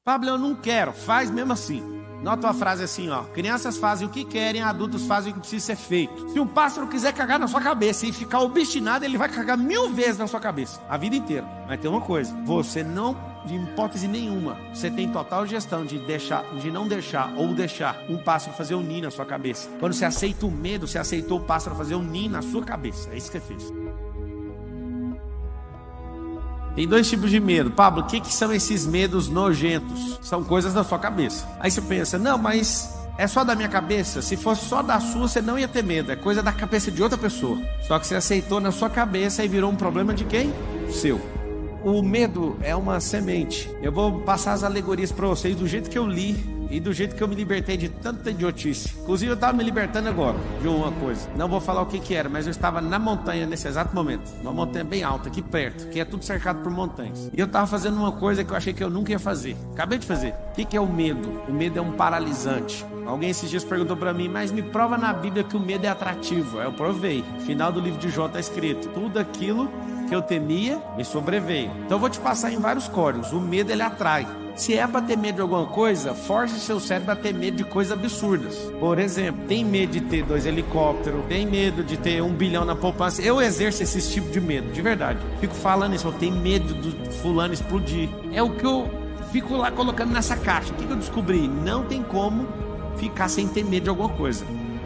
Pablo, eu não quero. Faz mesmo assim. Nota a frase assim, ó. Crianças fazem o que querem, adultos fazem o que precisa ser feito. Se um pássaro quiser cagar na sua cabeça e ficar obstinado, ele vai cagar 1000 vezes na sua cabeça, a vida inteira. Mas tem uma coisa, você não, de hipótese nenhuma, você tem total gestão de não deixar ou deixar um pássaro fazer um ninho na sua cabeça. Quando você aceita o medo, você aceitou o pássaro fazer um ninho na sua cabeça. É isso que você fez. Tem 2 tipos de medo. Pablo, o que são esses medos nojentos? São coisas da sua cabeça. Aí você pensa, não, mas é só da minha cabeça? Se fosse só da sua, você não ia ter medo. É coisa da cabeça de outra pessoa. Só que você aceitou na sua cabeça e virou um problema de quem? Seu. O medo é uma semente. Eu vou passar as alegorias para vocês do jeito que eu li e do jeito que eu me libertei de tanta idiotice. Inclusive eu estava me libertando agora de uma coisa. Não vou falar o que era, mas eu estava na montanha nesse exato momento. Uma montanha bem alta, aqui perto, que é tudo cercado por montanhas. E eu estava fazendo uma coisa que eu achei que eu nunca ia fazer. Acabei de fazer. O que é o medo? O medo é um paralisante. Alguém esses dias perguntou para mim, mas me prova na Bíblia que o medo é atrativo. Aí eu provei. No final do livro de Jó está escrito, tudo aquilo que eu temia me sobreveio. Então eu vou te passar em vários códigos. O medo, ele atrai. Se é para ter medo de alguma coisa, force seu cérebro a ter medo de coisas absurdas. Por exemplo, tem medo de ter 2 helicópteros, tem medo de ter 1 bilhão na poupança. Eu exerço esse tipo de medo, de verdade. Fico falando isso, eu tenho medo do fulano explodir. É o que eu fico lá colocando nessa caixa. O que eu descobri? Não tem como ficar sem ter medo de alguma coisa.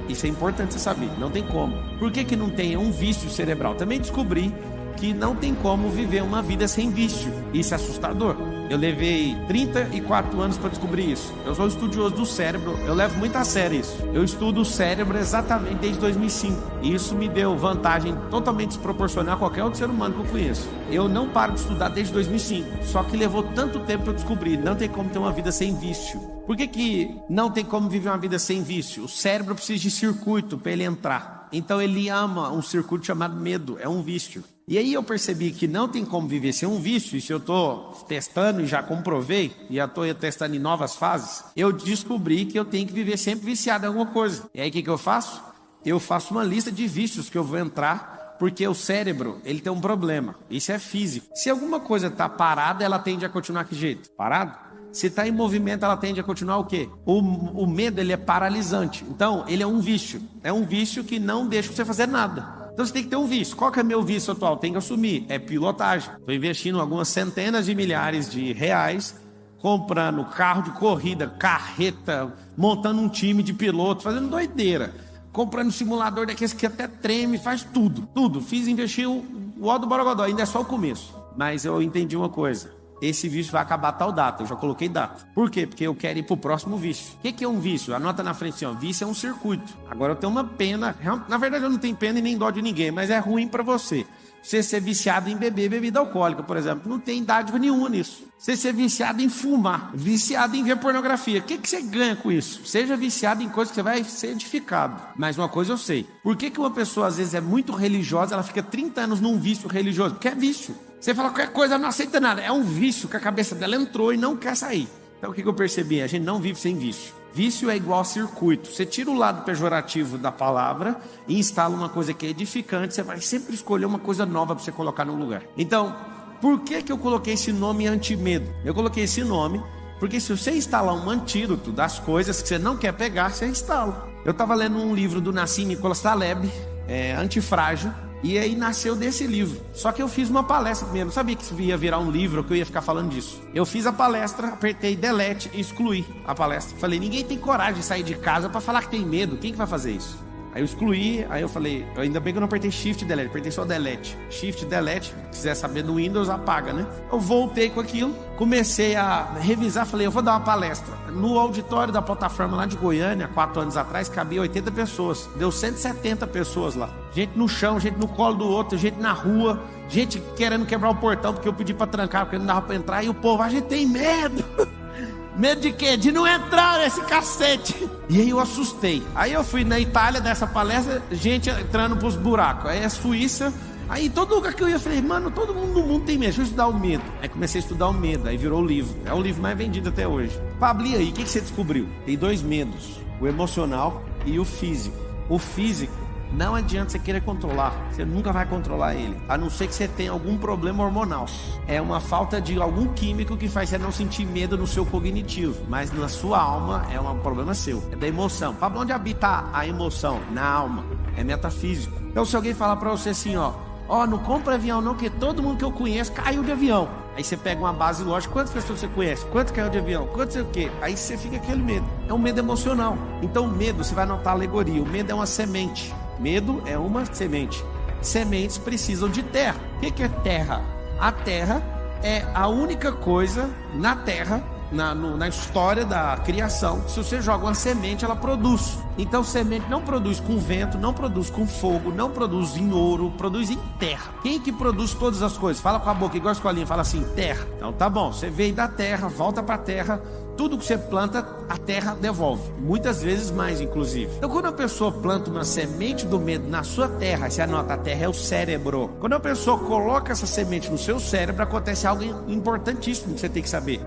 Isso é importante você saber, não tem como. Por que não tem? É um vício cerebral. Também descobri que não tem como viver uma vida sem vício. Isso é assustador. Eu levei 34 anos para descobrir isso. Eu sou estudioso do cérebro, eu levo muito a sério isso. Eu estudo o cérebro exatamente desde 2005. E isso me deu vantagem totalmente desproporcional a qualquer outro ser humano que eu conheço. Eu não paro de estudar desde 2005. Só que levou tanto tempo para eu descobrir. Não tem como ter uma vida sem vício. Por que não tem como viver uma vida sem vício? O cérebro precisa de circuito para ele entrar. Então ele ama um circuito chamado medo, é um vício. E aí eu percebi que não tem como viver sem um vício. E se eu estou testando e já comprovei, e já estou testando em novas fases, eu descobri que eu tenho que viver sempre viciado em alguma coisa. E aí o que eu faço? Eu faço uma lista de vícios que eu vou entrar, porque o cérebro, ele tem um problema. Isso é físico. Se alguma coisa está parada, ela tende a continuar que jeito? Parado? Se está em movimento, ela tende a continuar o quê? O medo, ele é paralisante. Então, ele é um vício. É um vício que não deixa você fazer nada. Então, você tem que ter um vício. Qual que é meu vício atual? Tem que assumir. É pilotagem. Estou investindo algumas centenas de milhares de reais, comprando carro de corrida, carreta, montando um time de piloto, fazendo doideira. Comprando simulador daqueles que até treme, faz tudo. Tudo. Investi o ó do Borogodó. Ainda é só o começo. Mas eu entendi uma coisa. Esse vício vai acabar tal data, eu já coloquei data. Por quê? Porque eu quero ir pro próximo vício. O que é um vício? Anota na frente assim, ó, vício é um circuito. Agora eu tenho uma pena, na verdade eu não tenho pena e nem dó de ninguém, mas é ruim pra você. Você ser viciado em beber bebida alcoólica, por exemplo, não tem dádiva nenhuma nisso. Você ser viciado em fumar, viciado em ver pornografia, o que você ganha com isso? Seja viciado em coisas que você vai ser edificado. Mas uma coisa eu sei, por que uma pessoa às vezes é muito religiosa, ela fica 30 anos num vício religioso? Porque é vício. Você fala qualquer coisa, ela não aceita nada. É um vício que a cabeça dela entrou e não quer sair. Então o que eu percebi? A gente não vive sem vício. Vício é igual a circuito. Você tira o lado pejorativo da palavra e instala uma coisa que é edificante. Você vai sempre escolher uma coisa nova para você colocar no lugar. Então, por que eu coloquei esse nome antimedo? Eu coloquei esse nome porque se você instalar um antídoto das coisas que você não quer pegar, você instala. Eu estava lendo um livro do Nassim Nicholas Taleb, Antifrágil. E aí nasceu desse livro. Só que eu fiz uma palestra primeiro. Não sabia que isso ia virar um livro, que eu ia ficar falando disso. Eu fiz a palestra, apertei delete e excluí a palestra. Falei, ninguém tem coragem de sair de casa para falar que tem medo. Quem que vai fazer isso? Aí eu excluí, aí eu falei, ainda bem que eu não apertei Shift Delete, apertei só Delete. Shift Delete, se quiser saber no Windows, apaga, né? Eu voltei com aquilo, comecei a revisar, falei, eu vou dar uma palestra. No auditório da plataforma lá de Goiânia, 4 anos atrás, cabia 80 pessoas. Deu 170 pessoas lá. Gente no chão, gente no colo do outro, gente na rua, gente querendo quebrar o portão, porque eu pedi pra trancar, porque não dava pra entrar, e o povo, a gente tem medo. Medo de quê? De não entrar nesse cacete. E aí eu assustei. Aí eu fui na Itália dessa palestra, gente entrando pros buracos. Aí a Suíça. Aí todo lugar que eu ia, eu falei, mano, todo mundo no mundo tem medo, deixa eu estudar o medo. Aí comecei a estudar o medo, aí virou o livro. É o livro mais vendido até hoje. Pablo, e aí, o que você descobriu? Tem 2 medos, o emocional e o físico. O físico, Não adianta você querer controlar, você nunca vai controlar ele, a não ser que você tenha algum problema hormonal. É uma falta de algum químico que faz você não sentir medo no seu cognitivo, mas na sua alma é um problema seu, é da emoção. Para onde habita a emoção? Na alma, é metafísico. Então se alguém falar para você assim, ó, não compra avião não, que todo mundo que eu conheço caiu de avião. Aí você pega uma base lógica, quantas pessoas você conhece? Quantos caiu de avião? Quantos sei o quê? Aí você fica aquele medo. É um medo emocional. Então o medo, você vai notar a alegoria, o medo é uma semente. Medo é uma semente. Sementes precisam de terra. O que é terra? A terra é a única coisa na terra, na história da criação, se você joga uma semente, ela produz. Então semente não produz com vento, não produz com fogo, não produz em ouro, produz em terra. Quem que produz todas as coisas? Fala com a boca, igual a escolinha, fala assim, terra. Então tá bom, você veio da terra, volta pra terra, tudo que você planta, a terra devolve. Muitas vezes mais, inclusive. Então quando a pessoa planta uma semente do medo na sua terra, você anota, a terra é o cérebro. Quando a pessoa coloca essa semente no seu cérebro, acontece algo importantíssimo que você tem que saber.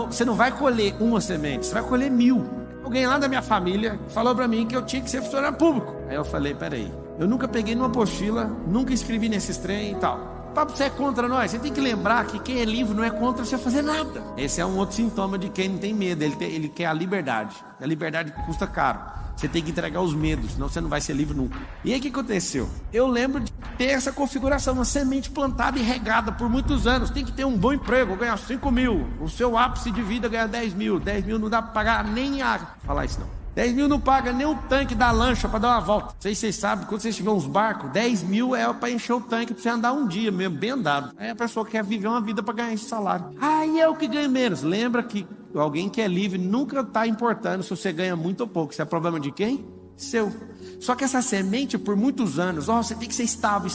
Você não vai colher uma semente, você vai colher 1000. Alguém lá da minha família falou pra mim que eu tinha que ser funcionário público. Aí eu falei, peraí, eu nunca peguei numa apostila, nunca escrevi nesses trem e tal. Papo, você é contra nós? Você tem que lembrar que quem é livre não é contra você fazer nada. Esse é um outro sintoma de quem não tem medo. Ele quer a liberdade. A liberdade custa caro. Você tem que entregar os medos, senão você não vai ser livre nunca. E aí o que aconteceu? Eu lembro de ter essa configuração, uma semente plantada e regada por muitos anos. Tem que ter um bom emprego, ganhar 5 mil. O seu ápice de vida ganhar 10 mil. 10 mil não dá para pagar nem a... Falar isso não. 10 mil não paga nem o tanque da lancha para dar uma volta. Não sei se vocês sabem, quando vocês tiverem uns barcos, 10 mil é para encher o tanque para você andar um dia mesmo, bem andado. Aí a pessoa quer viver uma vida para ganhar esse salário. Aí é o que ganha menos. Lembra que alguém que é livre nunca está importando se você ganha muito ou pouco. Isso é problema de quem? Seu. Só que essa semente, por muitos anos, você tem que ser estável,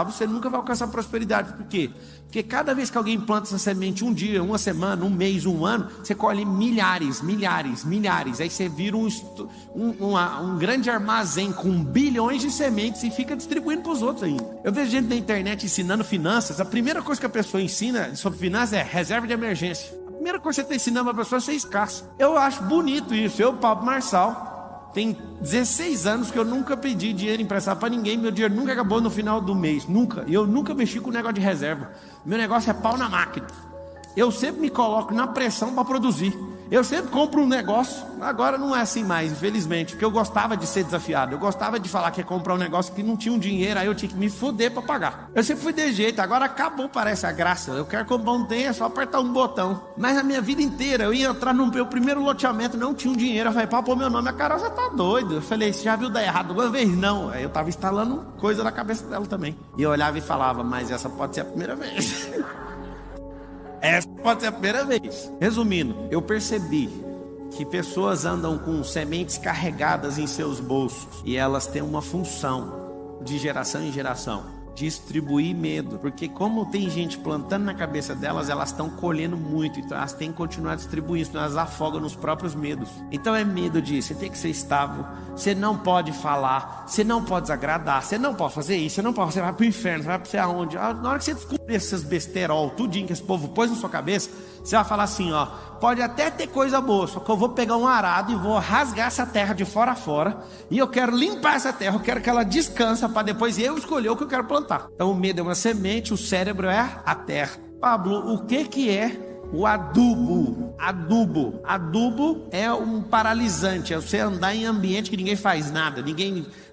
você nunca vai alcançar prosperidade. Por quê? Porque cada vez que alguém planta essa semente, um dia, uma semana, um mês, um ano, você colhe milhares. Aí você vira um grande armazém com bilhões de sementes e fica distribuindo para os outros ainda. Eu vejo gente na internet ensinando finanças. A primeira coisa que a pessoa ensina sobre finanças é reserva de emergência. A primeira coisa que você está ensinando para a pessoa é ser escassa. Eu acho bonito isso. Eu, Pablo Marçal, tem 16 anos que eu nunca pedi dinheiro emprestado para ninguém. Meu dinheiro nunca acabou no final do mês, nunca. E eu nunca mexi com o negócio de reserva. Meu negócio é pau na máquina. Eu sempre me coloco na pressão para produzir. Eu sempre compro um negócio. Agora não é assim mais, infelizmente, porque eu gostava de ser desafiado. Eu gostava de falar que ia comprar um negócio que não tinha um dinheiro, aí eu tinha que me foder para pagar. Eu sempre fui de jeito, agora acabou, parece a graça. Eu quero comprar um trem, é só apertar um botão. Mas a minha vida inteira, eu ia entrar no meu primeiro loteamento, não tinha um dinheiro. Eu falei, pô, meu nome, a Carol já tá doido. Eu falei, você já viu dar errado uma vez? Não. Aí eu tava instalando coisa na cabeça dela também. E eu olhava e falava, mas essa pode ser a primeira vez. Essa pode ser a primeira vez. Resumindo, eu percebi que pessoas andam com sementes carregadas em seus bolsos e elas têm uma função de geração em geração, distribuir medo, porque como tem gente plantando na cabeça delas, elas estão colhendo muito, então elas têm que continuar distribuindo, senão elas afogam nos próprios medos. Então é medo de você tem que ser estável, você não pode falar, você não pode desagradar, você não pode fazer isso, você vai pro inferno, você vai pra você aonde? Na hora que você descobrir essas besterol, tudinho que esse povo pôs na sua cabeça, você vai falar assim, pode até ter coisa boa, só que eu vou pegar um arado e vou rasgar essa terra de fora a fora, e eu quero limpar essa terra, eu quero que ela descansa para depois eu escolher o que eu quero plantar. Então o medo é uma semente, o cérebro é a terra. Pablo, o que é o adubo? Adubo é um paralisante, é você andar em ambiente que ninguém faz nada,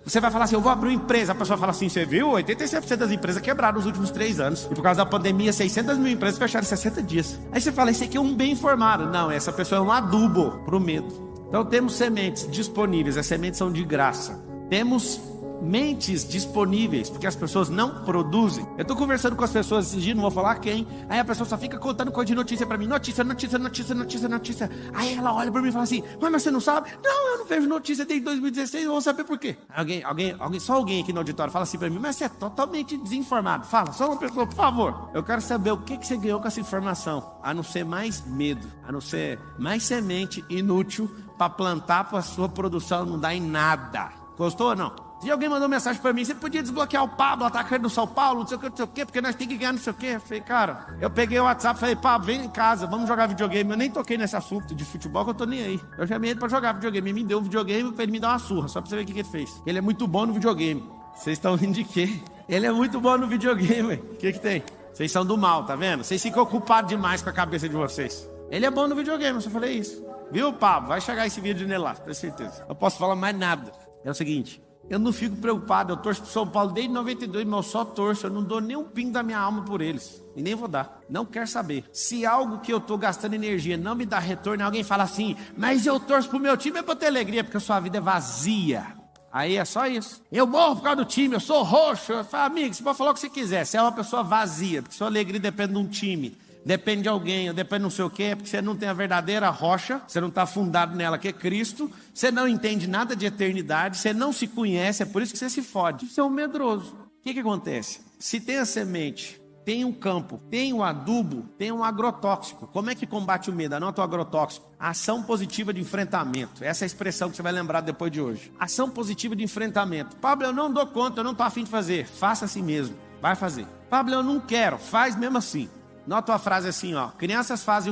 você vai falar assim, eu vou abrir uma empresa, a pessoa fala assim, você viu? 87% das empresas quebraram nos últimos 3 anos. E por causa da pandemia, 600 mil empresas fecharam em 60 dias. Aí você fala, esse aqui é um bem informado. Não, essa pessoa é um adubo para o medo. Então temos sementes disponíveis, as sementes são de graça. Temos mentes disponíveis, porque as pessoas não produzim. Eu estou conversando com as pessoas esses dias, não vou falar quem. Aí a pessoa só fica contando coisa de notícia para mim. Notícia. Aí ela olha para mim e fala assim, mas você não sabe? Não, eu não vejo notícia desde 2016, eu vou saber por quê. Só alguém aqui no auditório fala assim para mim, mas você é totalmente desinformado. Fala, só uma pessoa, por favor. Eu quero saber o que você ganhou com essa informação, a não ser mais medo, a não ser mais semente inútil para plantar para a sua produção não dar em nada. Gostou ou não? E alguém mandou mensagem pra mim: você podia desbloquear o Pablo, atacante do São Paulo, não sei o que, porque nós temos que ganhar não sei o que. Eu falei, cara, eu peguei o WhatsApp e falei: Pablo, vem em casa, vamos jogar videogame. Eu nem toquei nesse assunto de futebol, que eu tô nem aí. Eu chamei ele pra jogar videogame, ele me deu um videogame pra ele me dar uma surra, só pra você ver o que ele fez. Ele é muito bom no videogame. Vocês estão rindo de quê? Ele é muito bom no videogame, o que tem? Vocês são do mal, tá vendo? Vocês ficam ocupados demais com a cabeça de vocês. Ele é bom no videogame, eu só falei isso. Viu, Pablo? Vai chegar esse vídeo nele lá, tenho certeza. Não posso falar mais nada. É o seguinte, eu não fico preocupado, eu torço pro São Paulo desde 92, mas eu só torço, eu não dou nem um pingo da minha alma por eles. E nem vou dar. Não quero saber. Se algo que eu tô gastando energia não me dá retorno, alguém fala assim: mas eu torço pro meu time, é pra ter alegria, porque a sua vida é vazia. Aí é só isso. Eu morro por causa do time, eu sou roxo. Eu falo, amigo, você pode falar o que você quiser. Você é uma pessoa vazia, porque sua alegria depende de um time, depende de alguém, depende de não sei o quê, porque você não tem a verdadeira rocha, você não está fundado nela, que é Cristo, você não entende nada de eternidade, você não se conhece, é por isso que você se fode. Você é um medroso. O que acontece? Se tem a semente, tem um campo, tem um adubo, tem um agrotóxico. Como é que combate o medo? Anota o agrotóxico. Ação positiva de enfrentamento. Essa é a expressão que você vai lembrar depois de hoje. Ação positiva de enfrentamento. Pablo, eu não dou conta, eu não estou afim de fazer. Faça assim mesmo. Vai fazer. Pablo, eu não quero. Faz mesmo assim. Nota a frase assim, ó. Crianças fazem